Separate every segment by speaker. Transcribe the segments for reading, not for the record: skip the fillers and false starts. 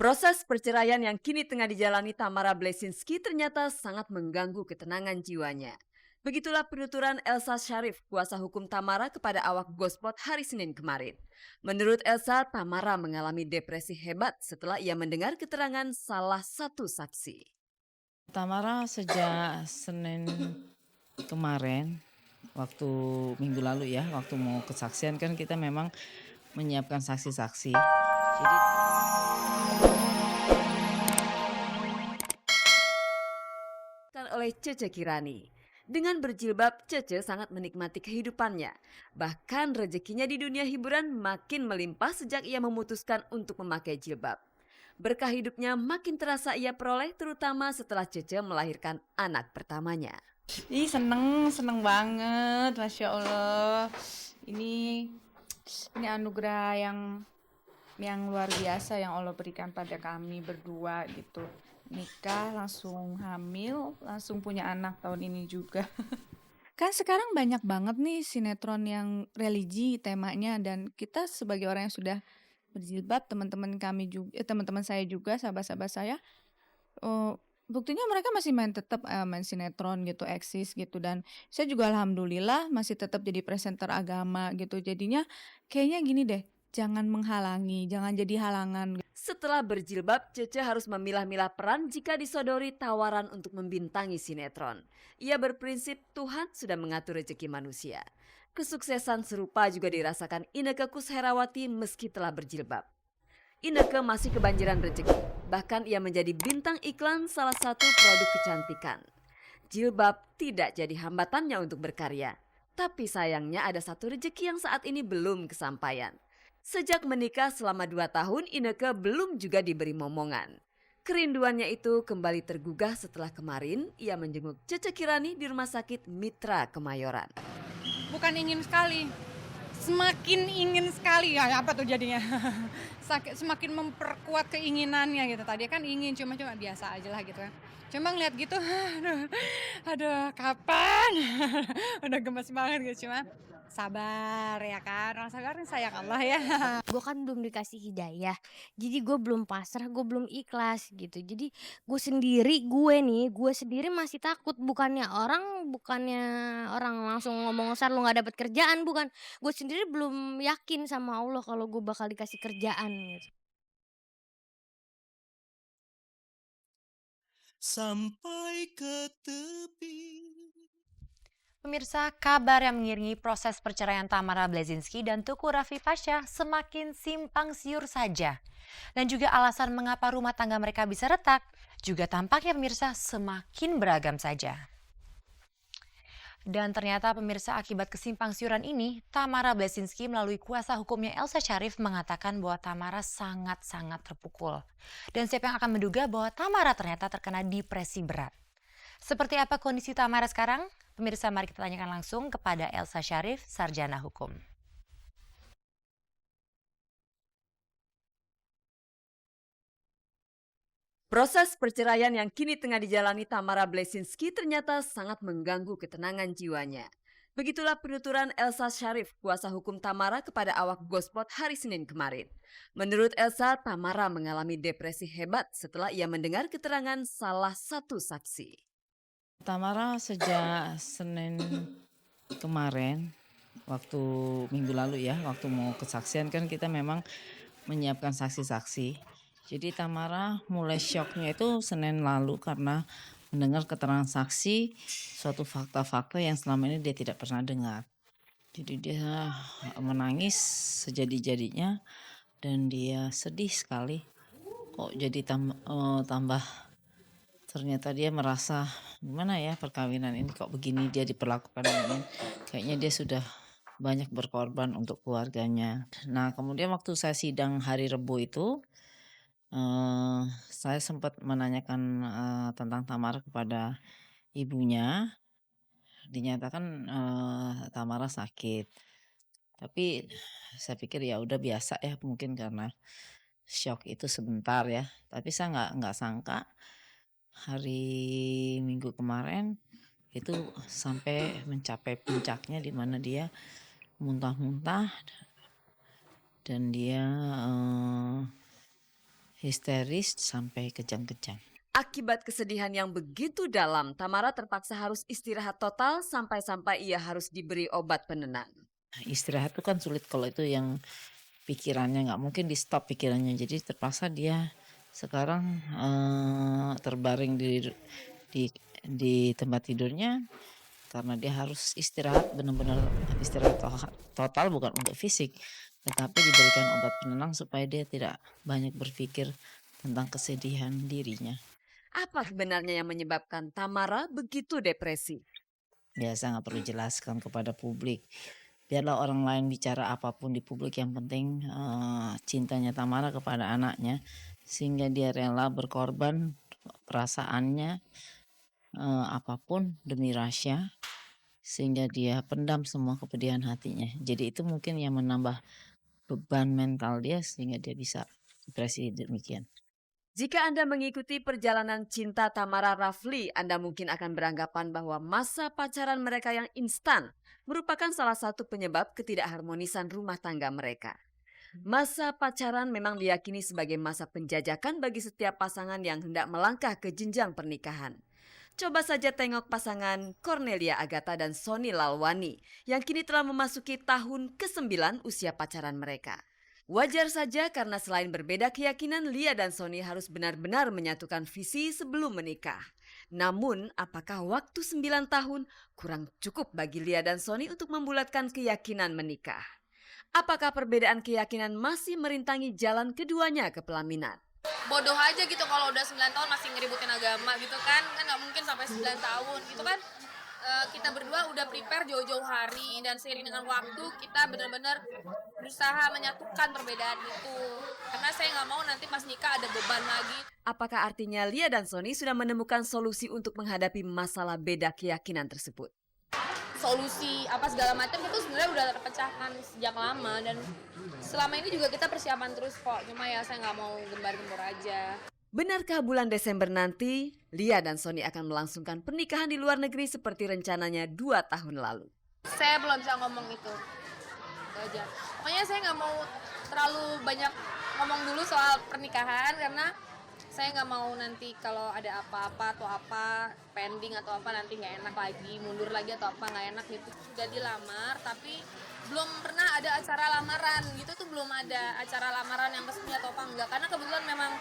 Speaker 1: Proses perceraian yang kini tengah dijalani Tamara Blesinski ternyata sangat mengganggu ketenangan jiwanya. Begitulah penuturan Elsa Syarif, kuasa hukum Tamara kepada awak Gospot hari Senin kemarin. Menurut Elsa, Tamara mengalami depresi hebat setelah ia mendengar keterangan salah satu saksi.
Speaker 2: Tamara sejak Senin kemarin, waktu minggu lalu ya, waktu mau kesaksian kan kita memang menyiapkan saksi-saksi. Jadi
Speaker 1: Oleh Cece Kirani. Dengan berjilbab, Cece sangat menikmati kehidupannya. Bahkan rezekinya di dunia hiburan makin melimpah sejak ia memutuskan untuk memakai jilbab. Berkah hidupnya makin terasa ia peroleh terutama setelah Cece melahirkan anak pertamanya.
Speaker 3: Seneng banget, Masya Allah. Ini anugerah yang luar biasa yang Allah berikan pada kami berdua gitu. Nikah, langsung hamil, langsung punya anak tahun ini juga. Kan sekarang banyak banget nih sinetron yang religi temanya, dan kita sebagai orang yang sudah berjilbab, teman-teman kami juga, teman-teman saya juga, sahabat-sahabat saya, buktinya mereka masih main sinetron gitu, eksis gitu, dan saya juga alhamdulillah masih tetap jadi presenter agama gitu. Jadinya kayaknya gini deh, jangan menghalangi, jangan jadi halangan.
Speaker 1: Setelah berjilbab, Cece harus memilah-milah peran jika disodori tawaran untuk membintangi sinetron. Ia berprinsip Tuhan sudah mengatur rezeki manusia. Kesuksesan serupa juga dirasakan Inneke Koesherawati meski telah berjilbab. Inneke masih kebanjiran rezeki, bahkan ia menjadi bintang iklan salah satu produk kecantikan. Jilbab tidak jadi hambatannya untuk berkarya. Tapi sayangnya ada satu rezeki yang saat ini belum kesampaian. Sejak menikah selama 2 tahun, Inneke belum juga diberi momongan. Kerinduannya itu kembali tergugah setelah kemarin ia menjenguk Cece Kirani di Rumah Sakit Mitra Kemayoran.
Speaker 3: Bukan ingin sekali, semakin ingin sekali ya, apa tuh jadinya. Semakin memperkuat keinginannya gitu. Tadi kan ingin, cuma biasa aja lah gitu kan. Cuma ngeliat gitu, aduh kapan. Udah gemes banget gitu, cuma sabar ya kan, orang sabar kan sayang Allah ya.
Speaker 4: Gue kan belum dikasih hidayah, jadi gue belum pasrah, gue belum ikhlas gitu. Jadi gue sendiri masih takut, bukannya orang langsung ngomong ngasar lu nggak dapet kerjaan, bukan. Gue sendiri belum yakin sama Allah kalau gue bakal dikasih kerjaan gitu.
Speaker 5: Sampai ke tepi.
Speaker 6: Pemirsa, kabar yang mengiringi proses perceraian Tamara Blesinski dan Tuku Raffi Pasha semakin simpang siur saja. Dan juga alasan mengapa rumah tangga mereka bisa retak juga tampaknya pemirsa semakin beragam saja. Dan ternyata pemirsa, akibat kesimpang siuran ini, Tamara Blesinski melalui kuasa hukumnya Elsa Syarif mengatakan bahwa Tamara sangat-sangat terpukul. Dan siapa yang akan menduga bahwa Tamara ternyata terkena depresi berat. Seperti apa kondisi Tamara sekarang? Pemirsa, mari kita tanyakan langsung kepada Elsa Syarif, sarjana hukum.
Speaker 1: Proses perceraian yang kini tengah dijalani Tamara Blesinski ternyata sangat mengganggu ketenangan jiwanya. Begitulah penuturan Elsa Syarif, kuasa hukum Tamara kepada awak Gospot hari Senin kemarin. Menurut Elsa, Tamara mengalami depresi hebat setelah ia mendengar keterangan salah satu saksi.
Speaker 2: Tamara sejak Senin kemarin, waktu minggu lalu ya, waktu mau kesaksian kan kita memang menyiapkan saksi-saksi. Jadi Tamara mulai syoknya itu Senin lalu karena mendengar keterangan saksi suatu fakta-fakta yang selama ini dia tidak pernah dengar. Jadi dia menangis sejadi-jadinya dan dia sedih sekali. Kok jadi tambah ternyata dia merasa gimana ya, perkawinan ini kok begini dia diperlakukan ini. Kayaknya dia sudah banyak berkorban untuk keluarganya. Nah, kemudian waktu saya sidang hari Rebo itu, saya sempat menanyakan tentang Tamara kepada ibunya. Dinyatakan Tamara sakit. Tapi saya pikir ya udah biasa ya, mungkin karena shock itu sebentar ya. Tapi saya nggak sangka hari Minggu kemarin itu sampai mencapai puncaknya di mana dia muntah-muntah dan dia histeris sampai kejang-kejang.
Speaker 1: Akibat kesedihan yang begitu dalam, Tamara terpaksa harus istirahat total sampai-sampai ia harus diberi obat penenang.
Speaker 2: Istirahat itu kan sulit kalau itu yang pikirannya nggak mungkin di stop pikirannya. Jadi terpaksa dia sekarang terbaring di tempat tidurnya karena dia harus istirahat, benar-benar istirahat total, bukan untuk fisik, tetapi diberikan obat penenang supaya dia tidak banyak berpikir tentang kesedihan dirinya.
Speaker 1: Apa sebenarnya yang menyebabkan Tamara begitu depresi?
Speaker 2: Biasa nggak perlu jelaskan kepada publik. Biarlah orang lain bicara apapun di publik, yang penting cintanya Tamara kepada anaknya, sehingga dia rela berkorban perasaannya apapun demi Rasya, sehingga dia pendam semua kepedihan hatinya. Jadi itu mungkin yang menambah beban mental dia sehingga dia bisa depresi demikian.
Speaker 1: Jika Anda mengikuti perjalanan cinta Tamara Rafli, Anda mungkin akan beranggapan bahwa masa pacaran mereka yang instan merupakan salah satu penyebab ketidakharmonisan rumah tangga mereka. Masa pacaran memang diyakini sebagai masa penjajakan bagi setiap pasangan yang hendak melangkah ke jenjang pernikahan. Coba saja tengok pasangan Cornelia Agatha dan Sonny Lalwani yang kini telah memasuki tahun ke-9 usia pacaran mereka. Wajar saja karena selain berbeda keyakinan, Lia dan Sonny harus benar-benar menyatukan visi sebelum menikah. Namun, apakah waktu 9 tahun kurang cukup bagi Lia dan Sonny untuk membulatkan keyakinan menikah? Apakah perbedaan keyakinan masih merintangi jalan keduanya ke pelaminan?
Speaker 7: Bodoh aja gitu kalau udah 9 tahun masih ngeributin agama gitu kan nggak mungkin sampai 9 tahun gitu kan. Kita berdua udah prepare jauh-jauh hari dan seiring dengan waktu kita benar-benar berusaha menyatukan perbedaan itu karena saya nggak mau nanti pas nikah ada beban lagi.
Speaker 1: Apakah artinya Lia dan Sonny sudah menemukan solusi untuk menghadapi masalah beda keyakinan tersebut?
Speaker 7: Solusi apa segala macam itu sebenarnya udah terpecahkan sejak lama dan selama ini juga kita persiapan terus kok, cuma ya saya nggak mau gembar-gembor aja.
Speaker 1: Benarkah bulan Desember nanti Lia dan Sonny akan melangsungkan pernikahan di luar negeri seperti rencananya 2 tahun lalu?
Speaker 7: Saya belum bisa ngomong itu aja. Pokoknya saya nggak mau terlalu banyak ngomong dulu soal pernikahan karena saya nggak mau nanti kalau ada apa-apa atau apa pending atau apa nanti nggak enak lagi, mundur lagi atau apa nggak enak gitu. Sudah dilamar tapi belum pernah ada acara lamaran gitu tuh, belum ada acara lamaran yang resmi atau apa enggak karena kebetulan memang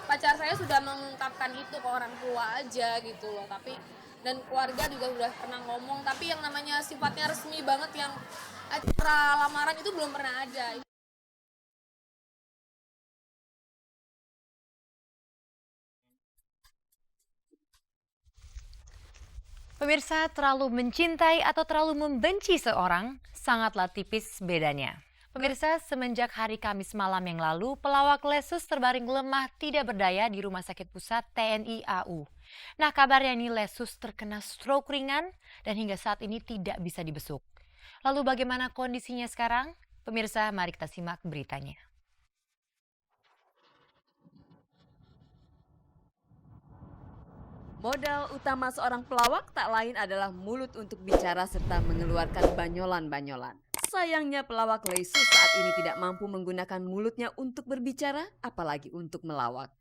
Speaker 7: pacar saya sudah mengungkapkan itu ke orang tua aja gitu loh, tapi dan keluarga juga sudah pernah ngomong, tapi yang namanya sifatnya resmi banget yang acara lamaran itu belum pernah ada.
Speaker 6: Pemirsa, terlalu mencintai atau terlalu membenci seorang sangatlah tipis bedanya. Pemirsa, semenjak hari Kamis malam yang lalu, pelawak Lesus terbaring lemah tidak berdaya di Rumah Sakit Pusat TNI AU. Nah, kabarnya ini Lesus terkena stroke ringan dan hingga saat ini tidak bisa dibesuk. Lalu bagaimana kondisinya sekarang? Pemirsa, mari kita simak beritanya.
Speaker 1: Modal utama seorang pelawak tak lain adalah mulut untuk bicara serta mengeluarkan banyolan-banyolan. Sayangnya pelawak Lesus saat ini tidak mampu menggunakan mulutnya untuk berbicara, apalagi untuk melawak.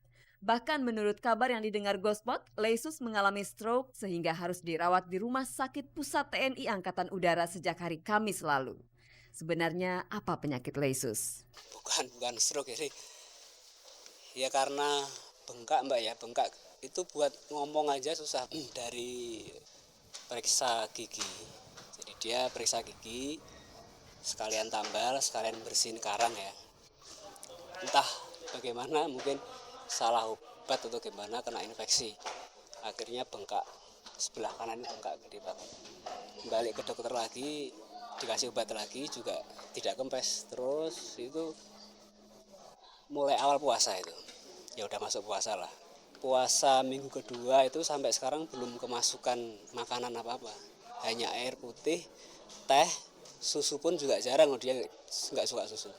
Speaker 1: Bahkan menurut kabar yang didengar Gospot, Lesus mengalami stroke sehingga harus dirawat di Rumah Sakit Pusat TNI Angkatan Udara sejak hari Kamis lalu. Sebenarnya apa penyakit Lesus?
Speaker 8: Bukan stroke ya karena bengkak Mbak ya, bengkak itu buat ngomong aja susah dari periksa gigi. Jadi dia periksa gigi, sekalian tambal, sekalian bersihin karang ya. Entah bagaimana, mungkin salah obat atau gimana, kena infeksi. Akhirnya bengkak, sebelah kanan bengkak gede banget. Balik ke dokter lagi, dikasih obat lagi juga tidak kempes. Terus itu mulai awal puasa itu, ya udah masuk puasa lah. Puasa minggu kedua itu sampai sekarang belum kemasukan makanan apa-apa. Hanya air putih, teh, susu pun juga jarang, dia nggak suka susu.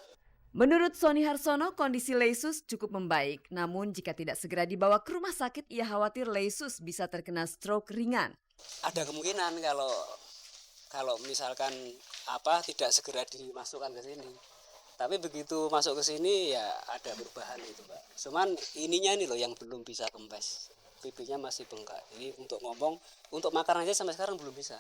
Speaker 1: Menurut Sonny Harsono, kondisi Lesus cukup membaik. Namun jika tidak segera dibawa ke rumah sakit, ia khawatir Lesus bisa terkena stroke ringan.
Speaker 8: Ada kemungkinan kalau misalkan tidak segera dimasukkan ke sini, Tapi begitu masuk ke sini ya ada perubahan itu Mbak. Cuman ininya ini loh yang belum bisa kempes. Pipinya masih bengkak. Jadi untuk ngomong, untuk makan aja sampai sekarang belum bisa.